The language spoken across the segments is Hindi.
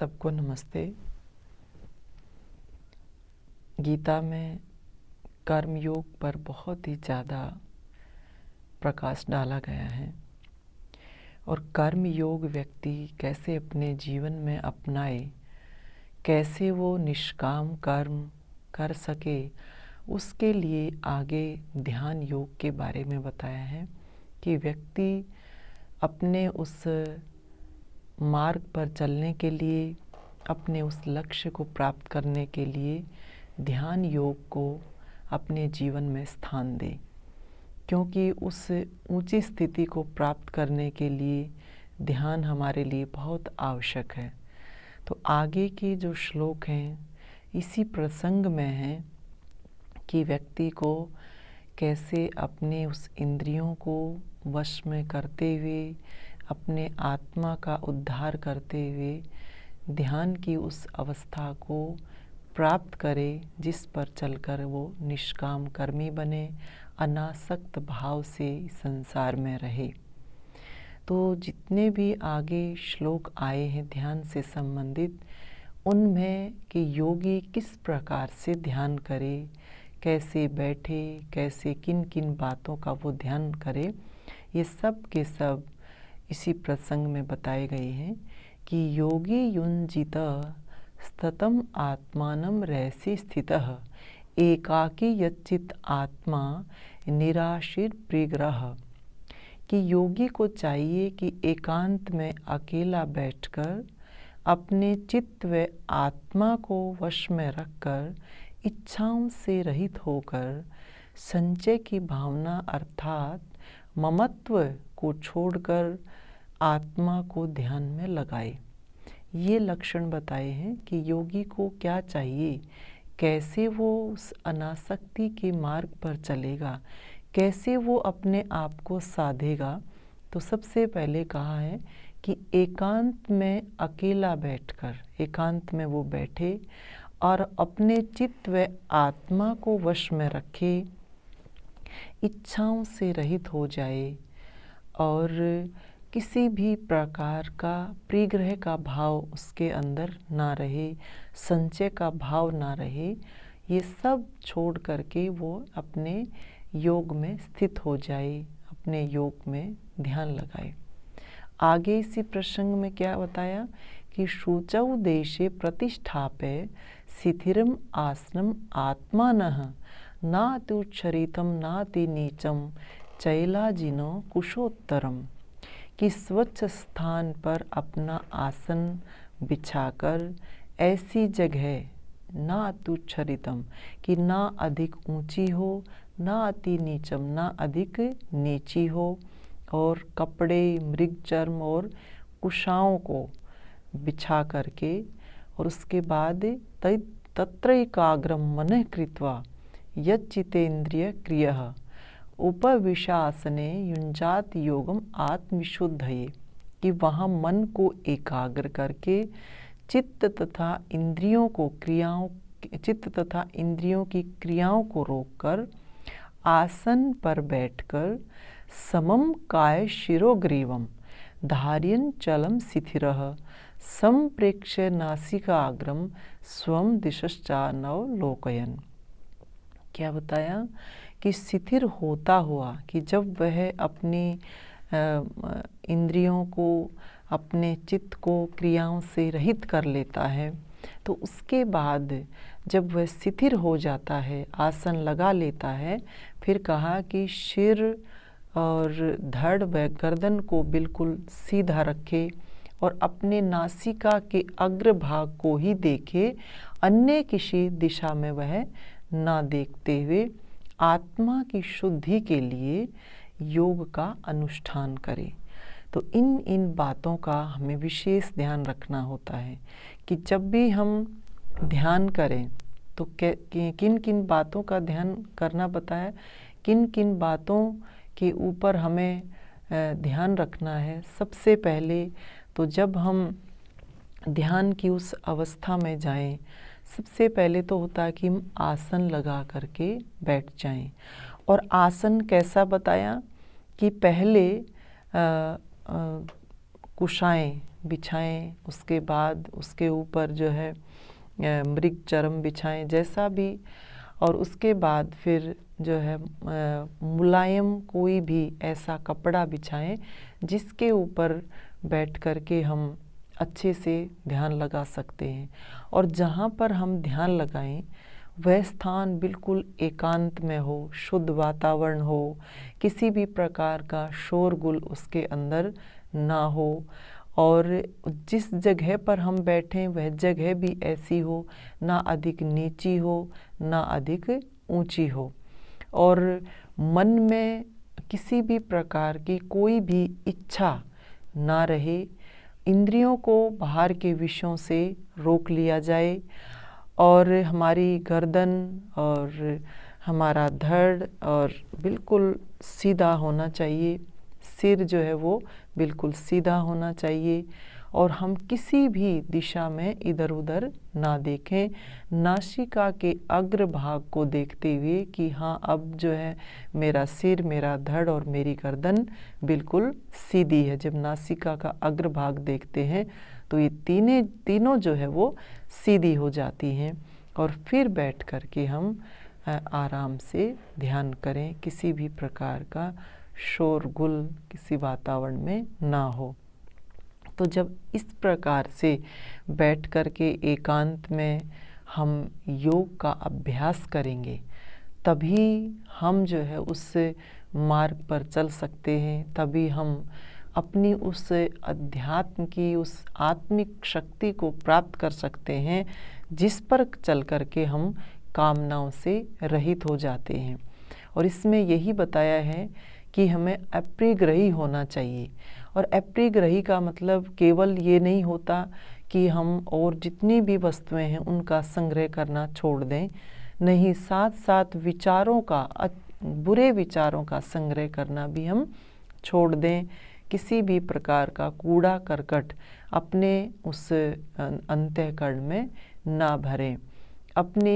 सबको नमस्ते। गीता में कर्मयोग पर बहुत ही ज़्यादा प्रकाश डाला गया है और कर्मयोग व्यक्ति कैसे अपने जीवन में अपनाए, कैसे वो निष्काम कर्म कर सके, उसके लिए आगे ध्यान योग के बारे में बताया है कि व्यक्ति अपने उस मार्ग पर चलने के लिए, अपने उस लक्ष्य को प्राप्त करने के लिए ध्यान योग को अपने जीवन में स्थान दे, क्योंकि उस ऊंची स्थिति को प्राप्त करने के लिए ध्यान हमारे लिए बहुत आवश्यक है। तो आगे के जो श्लोक हैं इसी प्रसंग में हैं कि व्यक्ति को कैसे अपने उस इंद्रियों को वश में करते हुए, अपने आत्मा का उद्धार करते हुए ध्यान की उस अवस्था को प्राप्त करे जिस पर चलकर वो निष्काम कर्मी बने, अनासक्त भाव से संसार में रहे। तो जितने भी आगे श्लोक आए हैं ध्यान से संबंधित, उनमें कि योगी किस प्रकार से ध्यान करे, कैसे बैठे, कैसे किन किन बातों का वो ध्यान करे, ये सब के सब इसी प्रसंग में बताए गए हैं कि योगी युञ्जित स्थितम आत्मानं रहसि स्थितः एकाकी यच्चित आत्मा निराशीर परिग्रह। कि योगी को चाहिए कि एकांत में अकेला बैठकर अपने चित्त व आत्मा को वश में रखकर इच्छाओं से रहित होकर संचय की भावना अर्थात ममत्व को छोड़कर आत्मा को ध्यान में लगाए। ये लक्षण बताए हैं कि योगी को क्या चाहिए, कैसे वो उस अनासक्ति के मार्ग पर चलेगा, कैसे वो अपने आप को साधेगा। तो सबसे पहले कहा है कि एकांत में अकेला बैठकर, एकांत में वो बैठे और अपने चित्त व आत्मा को वश में रखे, इच्छाओं से रहित हो जाए और किसी भी प्रकार का परिग्रह का भाव उसके अंदर ना रहे, संचय का भाव ना रहे। ये सब छोड़ करके वो अपने योग में स्थित हो जाए, अपने योग में ध्यान लगाए। आगे इसी प्रसंग में क्या बताया कि शुचौ देशे प्रतिष्ठाप्य शिथिरम आसनम आत्मानः नात्युच्छरितम नाति नीचम चैलाजिनो कुशोत्तरम। कि स्वच्छ स्थान पर अपना आसन बिछाकर ऐसी जगह ना अत्युच्छरितम कि ना अधिक ऊंची हो, ना अति नीचम, ना अधिक नीची हो, और कपड़े, मृगचर्म और कुशाओं को बिछा करके, और उसके बाद तत्र एकाग्रम मनः कृत्वा यच्चितेन्द्रिय क्रियः उपविशासने युञ्जात योगम आत्मविशुद्धये। कि वहाँ मन को एकाग्र करके चित्त तथा इंद्रियों की क्रियाओं को रोककर आसन पर बैठकर समम काय शिरोग्रीवम धार्यन् चलं शिथिरः संप्रेक्ष्य नासिकाग्रम स्वं दिशश्चानवलोकयन्। क्या बताया कि शिथिर होता हुआ, कि जब वह अपनी इंद्रियों को, अपने चित्त को क्रियाओं से रहित कर लेता है, तो उसके बाद जब वह शिथिर हो जाता है, आसन लगा लेता है, फिर कहा कि सिर और धड़ व गर्दन को बिल्कुल सीधा रखे और अपने नासिका के अग्रभाग को ही देखे, अन्य किसी दिशा में वह ना देखते हुए आत्मा की शुद्धि के लिए योग का अनुष्ठान करें। तो इन बातों का हमें विशेष ध्यान रखना होता है कि जब भी हम ध्यान करें तो किन किन बातों का ध्यान करना बताया, किन किन बातों के ऊपर हमें ध्यान रखना है। सबसे पहले तो जब हम ध्यान की उस अवस्था में जाएं, सबसे पहले तो होता है कि हम आसन लगा करके बैठ जाएं। और आसन कैसा बताया कि पहले कुशाएं बिछाएं, उसके बाद उसके ऊपर जो है मृग चरम बिछाएं, जैसा भी। और उसके बाद फिर जो है मुलायम कोई भी ऐसा कपड़ा बिछाएं जिसके ऊपर बैठ कर के हम अच्छे से ध्यान लगा सकते हैं। और जहाँ पर हम ध्यान लगाएं वह स्थान बिल्कुल एकांत में हो, शुद्ध वातावरण हो, किसी भी प्रकार का शोरगुल उसके अंदर ना हो। और जिस जगह पर हम बैठें वह जगह भी ऐसी हो, ना अधिक नीची हो ना अधिक ऊंची हो। और मन में किसी भी प्रकार की कोई भी इच्छा ना रहे। इंद्रियों को बाहर के विषयों से रोक लिया जाए और हमारी गर्दन और हमारा धड़ और बिल्कुल सीधा होना चाहिए। सिर जो है वो बिल्कुल सीधा होना चाहिए और हम किसी भी दिशा में इधर उधर ना देखें। नासिका के अग्र भाग को देखते हुए कि हाँ, अब जो है मेरा सिर, मेरा धड़ और मेरी गर्दन बिल्कुल सीधी है। जब नासिका का अग्र भाग देखते हैं तो ये तीनों जो है वो सीधी हो जाती हैं। और फिर बैठ कर के हम आराम से ध्यान करें, किसी भी प्रकार का शोरगुल किसी वातावरण में ना हो। तो जब इस प्रकार से बैठ कर के एकांत में हम योग का अभ्यास करेंगे तभी हम जो है उस मार्ग पर चल सकते हैं, तभी हम अपनी उस अध्यात्म की, उस आत्मिक शक्ति को प्राप्त कर सकते हैं जिस पर चल कर के हम कामनाओं से रहित हो जाते हैं। और इसमें यही बताया है कि हमें अपरिग्रही होना चाहिए। और अपरिग्रही का मतलब केवल ये नहीं होता कि हम और जितनी भी वस्तुएं हैं उनका संग्रह करना छोड़ दें, नहीं, साथ साथ विचारों का, बुरे विचारों का संग्रह करना भी हम छोड़ दें। किसी भी प्रकार का कूड़ा करकट अपने उस अंतःकरण में ना भरें। अपने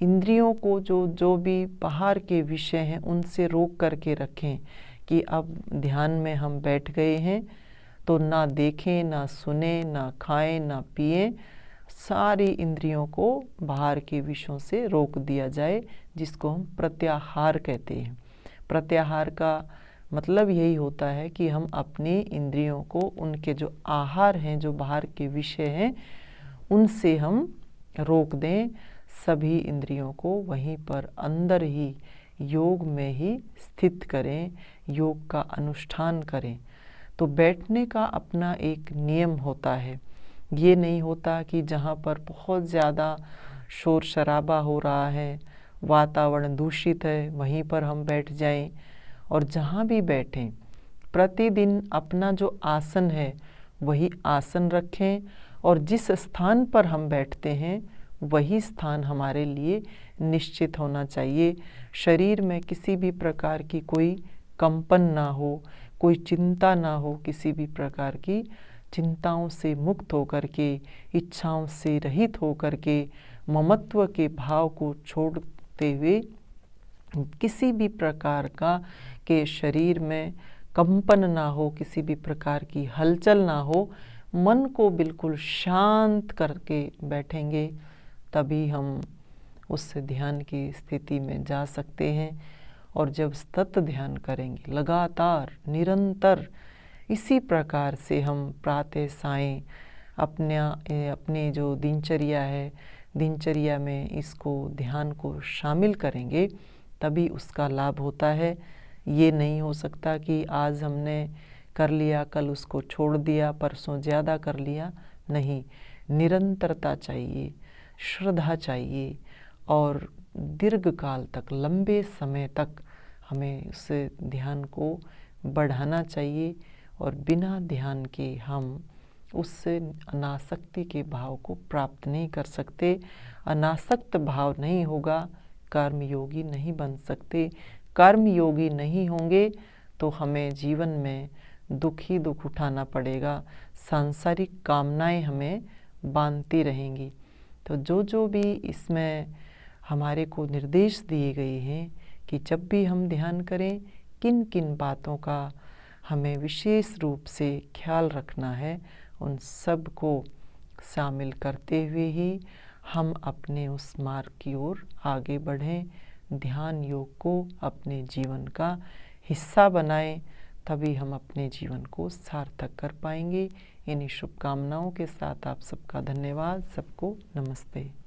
इंद्रियों को जो भी बाहर के विषय हैं उनसे रोक करके रखें कि अब ध्यान में हम बैठ गए हैं तो ना देखें, ना सुने, ना खाएं, ना पिएं। सारी इंद्रियों को बाहर के विषयों से रोक दिया जाए, जिसको हम प्रत्याहार कहते हैं। प्रत्याहार का मतलब यही होता है कि हम अपनी इंद्रियों को उनके जो आहार हैं, जो बाहर के विषय हैं, उनसे हम रोक दें। सभी इंद्रियों को वहीं पर अंदर ही योग में ही स्थित करें, योग का अनुष्ठान करें। तो बैठने का अपना एक नियम होता है। ये नहीं होता कि जहाँ पर बहुत ज़्यादा शोर शराबा हो रहा है, वातावरण दूषित है, वहीं पर हम बैठ जाएं। और जहाँ भी बैठें प्रतिदिन अपना जो आसन है वही आसन रखें और जिस स्थान पर हम बैठते हैं वही स्थान हमारे लिए निश्चित होना चाहिए। शरीर में किसी भी प्रकार की कोई कंपन ना हो, कोई चिंता ना हो, किसी भी प्रकार की चिंताओं से मुक्त होकर के, इच्छाओं से रहित होकर के, ममत्व के भाव को छोड़ते हुए किसी भी प्रकार का के शरीर में कंपन ना हो, किसी भी प्रकार की हलचल ना हो, मन को बिल्कुल शांत करके बैठेंगे तभी हम उस ध्यान की स्थिति में जा सकते हैं। और जब सतत ध्यान करेंगे, लगातार निरंतर इसी प्रकार से हम प्रातः सायं अपने जो दिनचर्या है, दिनचर्या में इसको ध्यान को शामिल करेंगे तभी उसका लाभ होता है। ये नहीं हो सकता कि आज हमने कर लिया, कल उसको छोड़ दिया, परसों ज़्यादा कर लिया। नहीं, निरंतरता चाहिए, श्रद्धा चाहिए और दीर्घ काल तक, लंबे समय तक हमें उस ध्यान को बढ़ाना चाहिए। और बिना ध्यान के हम उस अनासक्ति के भाव को प्राप्त नहीं कर सकते। अनासक्त भाव नहीं होगा, कर्मयोगी नहीं बन सकते। कर्मयोगी नहीं होंगे तो हमें जीवन में दुख ही दुख उठाना पड़ेगा, सांसारिक कामनाएं हमें बांधती रहेंगी। तो जो भी इसमें हमारे को निर्देश दिए गए हैं कि जब भी हम ध्यान करें किन किन बातों का हमें विशेष रूप से ख्याल रखना है, उन सब को शामिल करते हुए ही हम अपने उस मार्ग की ओर आगे बढ़ें। ध्यान योग को अपने जीवन का हिस्सा बनाएं, तभी हम अपने जीवन को सार्थक कर पाएंगे। इन्हीं शुभकामनाओं के साथ आप सबका धन्यवाद। सबको नमस्ते।